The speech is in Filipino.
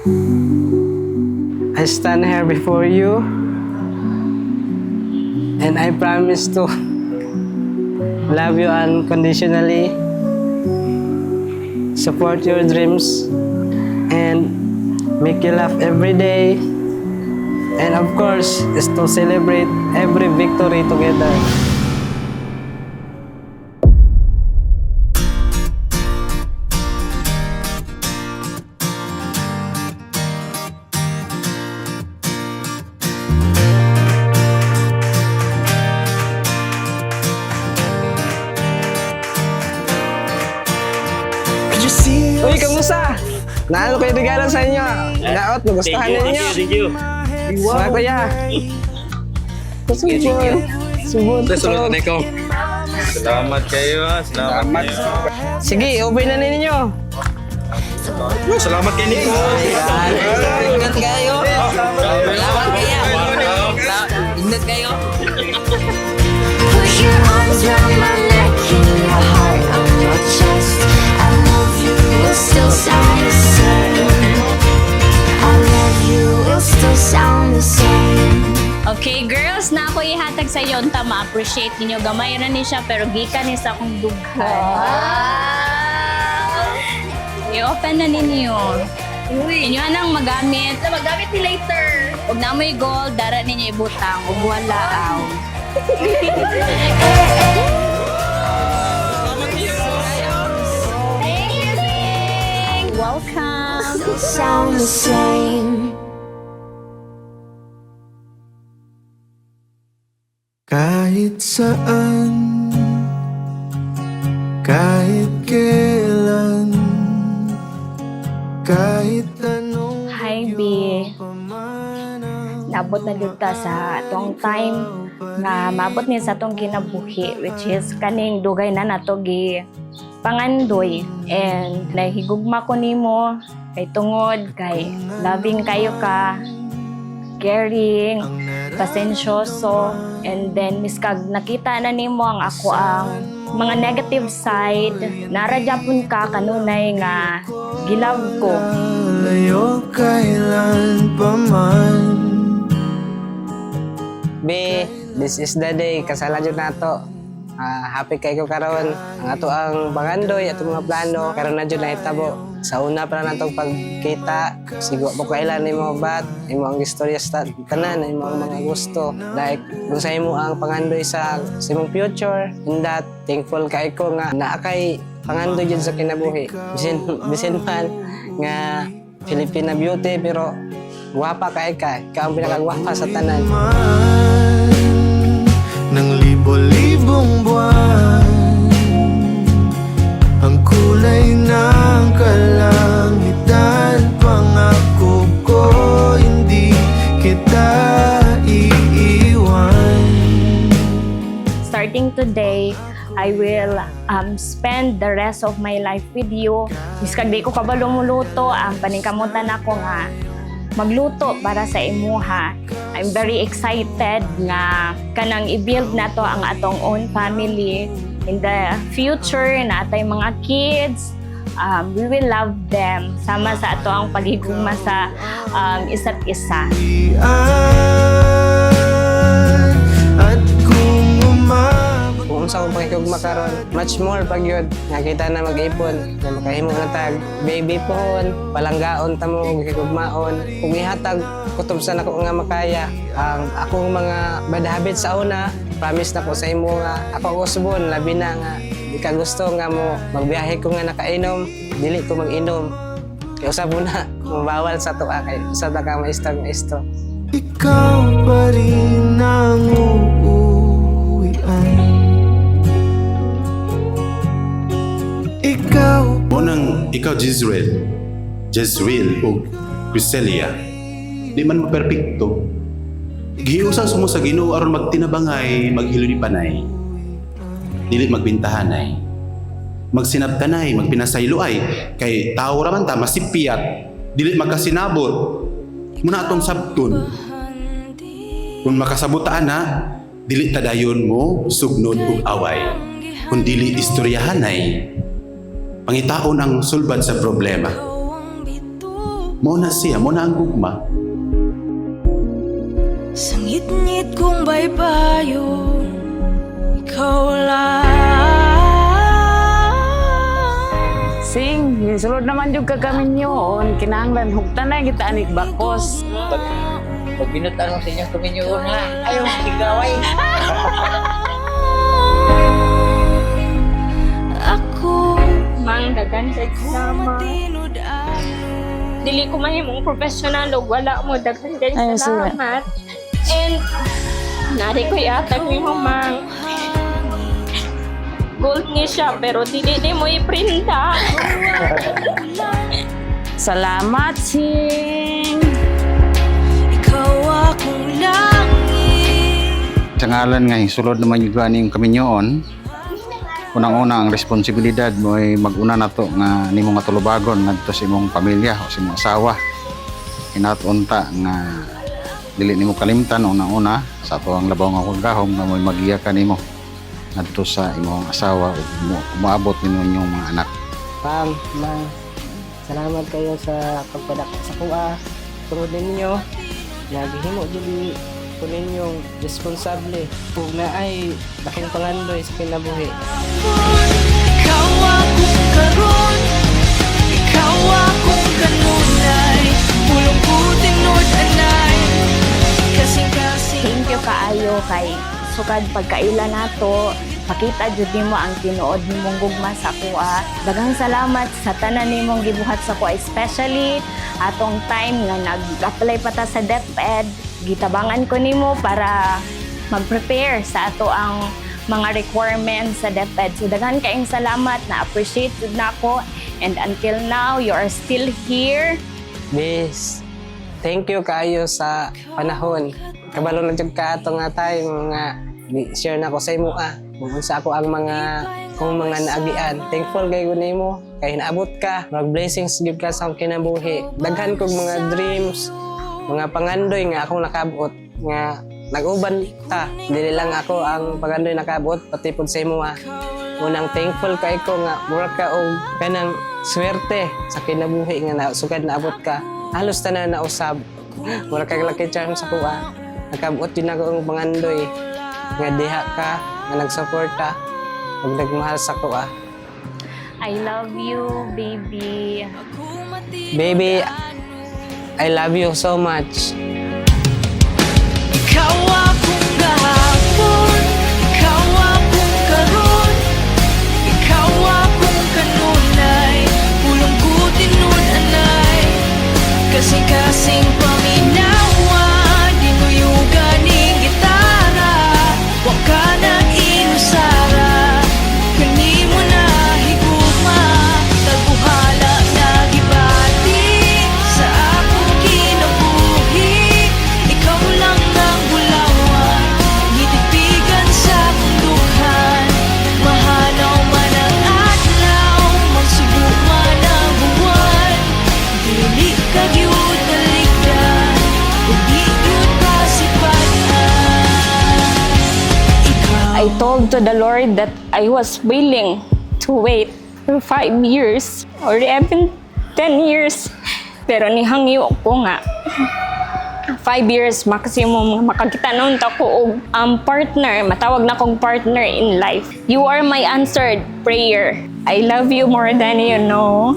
I stand here before you and I promise to love you unconditionally, support your dreams, and make you laugh every day. And of course, is to celebrate every victory together. Uy, kamusta? Naano kayo regalo sa inyo? Daot, nagustuhan ninyo. Thank you. Mga kuya. Subon. Subon. Salamat ko. Salamat kayo ha. Salamat kayo. Sige, ubay na ninyo. Salamat kayo Nico. Ingat kayo. Salamat kayo. Ingat kayo. Put your arms around my neck and your heart on your chest. I love you, will still sound the same. I love you, will still sound the same. Okay, girls, na ako ihatag sa iyo unta ma-appreciate ninyo. Gamay na ni siya, pero gikan ni sa akong dughan. I-open na ninyo. Inyo anang magamit. Magamit ni later. Huwag na mo'y gold, dara ninyo ibutang. Huwag wala aw. Thank you, Sing. Welcome. Still sound the same. Kahit saan, kahit kailan, kahit anong Hi, B. Nabot na dito sa atong time nga mabot niya sa atong kinabuhi, which is kaning dugay na nato gi pangandoy. And nahigugma ko nimo kay tungod kay loving kayo ka, caring, pasensyoso, and then miskag nakita na nimo ang ako ang mga negative side, naradya ka kanunay nga gilove ko. layo kailan pa man. B, this is the day. Kasala dyan nato. Happy kayo karon. Ang ato ang bangandoy, ato mga plano. Karon na dyan nahitabo. Sa una pa na natong pagkita. Sigwa po kailan ni mo bat. Imo ang istorya sa tanan. Imo ang mga gusto. Like, kung sa imo ang pangandoy sa imong future. And that, thankful kayo ko nga naakay pangandoy dyan sa kinabuhi. Bisin man nga Filipina beauty, pero guwapa ka. Ikaw ang pinakagwapa sa tanan. Ng libo-libong buwan, ang kulay ng kalangitan. Pangako ko, hindi kita iiwan. Starting today, I will spend the rest of my life with you. Miskag di ko kabalo muluto, ang paningkamutan ako nga magluto para sa imuha. I'm very excited nga kanang i-build nato ang atong own family. In the future, na atay mga kids, we will love them. Sama sa ato ang paghigugma sa isa't isa. At kung umabot Kung sa akong pakikugma karon, much more pag yun. Nakita na mag-ipon, na makahimo na tag baby pohon, palanggaon ta mo, gikugmaon. Kung ihatag, kutob sa nako nga makaya. Ang akong mga bad habits sa una, promise na ko sa imo nga, ako ang usbon, labi na nga. Di ka gusto nga mo, magbiyahe ko nga nakainom, dili ko mag-inom. Kaya usab mo na, mabawal sa tuwa kay sa ka maestro. ikaw pa rin ang uuwian. Ikaw Unang ikaw, Jezreel o Criselia, di man maperpekto. Gihiusa mo sa Ginoo aron magtinabangay, maghilo ni panay. Dili magbintahanay. Magsinabtanay, magpinasayloay. Kay tao raman ta, masipiyat. Dili magkasinabot. Muna atong sabton. Kung makasabutaan na, dili tadayon mo, sugnod ug away. Kung dili istoryahanay, pangitaon ang sulbad sa problema. Mo na siya, mo na ang gugma. Sa ngit-ngit kong baybayo, ikaw lang. Sing, sulod naman yung kagamin yun. Kinahanglan, hugtan na kita anik bakos. Pag binutan mo sa inyong kuminyoon lang, ayaw magigaway. Ako, Mang dagan sa sama. matinod Dili ko mahimong professional o wala mo daghan kay Ay, salamat. And nari ko yatag ni mo mang gold ni siya pero dili di mo iprinta. Salamat, Sing. ikaw akong langit. Sa ngalan nga, sulod naman yung ganing kaminyoon. Unang-una, ang responsibilidad mo ay mag-una na to nga nimo nga tulubagon ngadto sa imong pamilya o sa imong asawa. Inatunta nga dili nimo kalimtan unang-una sa ato ang labaw nga kagahom nga mo'y magiya ka nimo ngadto sa imong asawa ug umaabot ninyo inyong mga anak. Ma'am, salamat kayo sa pagpadako sa kuha. Tungod ninyo, naghihimo dili ko ninyong responsable. Kung na ay laking pangandoy sa kinabuhi. Ikaw akong karon, ikaw akong kanunay, pulong ko tinod anay, kasing-kasing. Thank you kaayo kay sukad pagkaila nato. Pakita jud nimo ang tinuod nimong gugma sa kuha. Daghang salamat sa tanan nimong gibuhat sa kuha, especially atong time nga nag-apply pa ta sa DepEd. Gitabangan ko nimo para mag-prepare sa ato ang mga requirements sa DepEd. So daghan kaayong salamat, na-appreciate jud nako, and until now you are still here. Bis, thank you kayo sa panahon. Kabalo na jud ka ato nga time nga share na ko sa imo kung sa ako ang kung mga naagian. Thankful kayo nimo kay naabot ka. Mag blessings give ka sa akong kinabuhi. Daghan kog mga dreams, mga pangandoy nga akong nakabot nga nag-uban ta. Dili lang ako ang pangandoy nakabot pati pud sa imo. Unang thankful kay ko nga mura ka og kanang swerte sa kinabuhi nga sugad naabot ka. Halos tanan na usab. Mura kay lucky charm sa kuha. Nakabot din ako ang pangandoy nga diha ka nga nagsuporta ug nagmahal sa kuha. I love you, baby. Baby, I love you so much. Ikaw akong gahapon, ikaw akong karon, ikaw akong kanunay, pulong ko tinod anay, kasing-kasing paminawa, dinuyugan ning gitara, wa ka nang inusara, kanimo na higugma, tagbuhala na gibati sa akong kinabuhi. Ikaw lang ang bulawan, gitipigan sa kunduhan, mahanaw man ang adlaw, magsubo man ang buwan, dili ka gyud talikdan, ug di gyud kasipatan. I told to the Lord that I was willing to wait for 5 years or even 10 years. Pero nihangyo ko nga 5 years maximum nga makakita noon ta ko og partner, matawag na kong partner in life. You are my answered prayer. I love you more than you know.